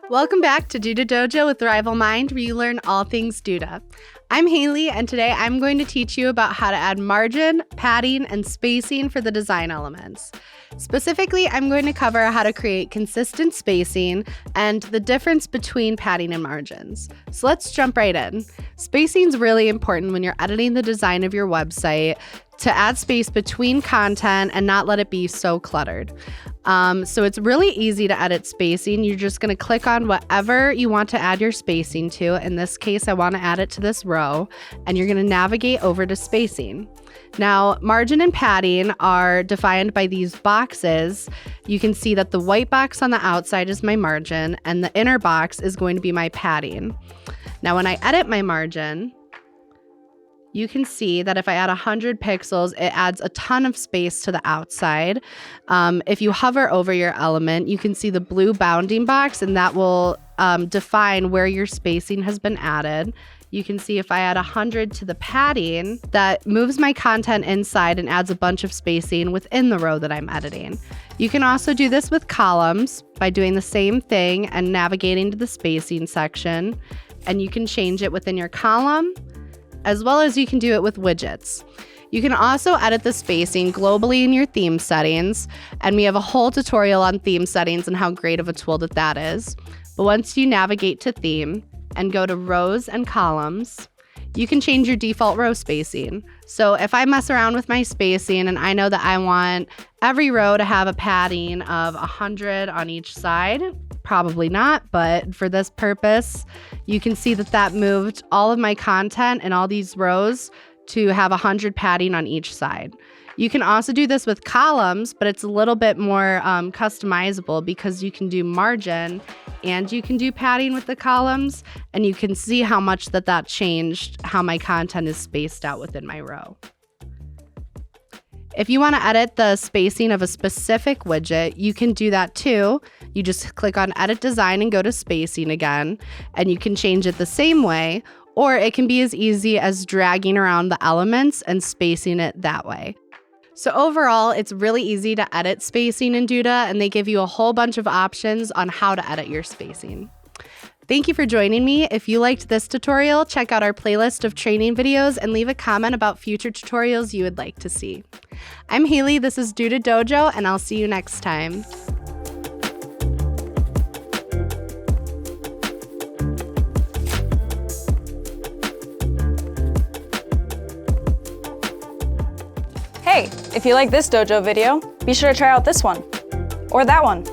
Welcome back to Duda Dojo with RivalMind, where you learn all things Duda. I'm Haley, and today I'm going to teach you about how to add margin, padding, and spacing for the design elements. Specifically, I'm going to cover how to create consistent spacing and the difference between padding and margins. So let's jump right in. Spacing is really important when you're editing the design of your website to add space between content and not let it be so cluttered. So it's really easy to edit spacing. You're just going to click on whatever you want to add your spacing to. In this case, I want to add it to this row, and you're going to navigate over to spacing. Now, margin and padding are defined by these boxes. You can see that the white box on the outside is my margin, and the inner box is going to be my padding. Now, when I edit my margin, you can see that if I add 100 pixels, it adds a ton of space to the outside. If you hover over your element, you can see the blue bounding box, and that will define where your spacing has been added. You can see if I add 100 to the padding, that moves my content inside and adds a bunch of spacing within the row that I'm editing. You can also do this with columns by doing the same thing and navigating to the spacing section, and you can change it within your column, as well as you can do it with widgets. You can also edit the spacing globally in your theme settings, and we have a whole tutorial on theme settings and how great of a tool that is. But once you navigate to theme and go to rows and columns, you can change your default row spacing. So if I mess around with my spacing and I know that I want every row to have a padding of 100 on each side, probably not, but for this purpose, you can see that moved all of my content and all these rows to have 100 padding on each side. You can also do this with columns, but it's a little bit more customizable because you can do margin and you can do padding with the columns, and you can see how much that changed how my content is spaced out within my row. If you want to edit the spacing of a specific widget, you can do that too. You just click on Edit Design and go to Spacing again, and you can change it the same way, or it can be as easy as dragging around the elements and spacing it that way. So overall, it's really easy to edit spacing in Duda, and they give you a whole bunch of options on how to edit your spacing. Thank you for joining me. If you liked this tutorial, check out our playlist of training videos and leave a comment about future tutorials you would like to see. I'm Haley, this is Duda Dojo, and I'll see you next time. Hey, if you like this dojo video, be sure to try out this one, or that one.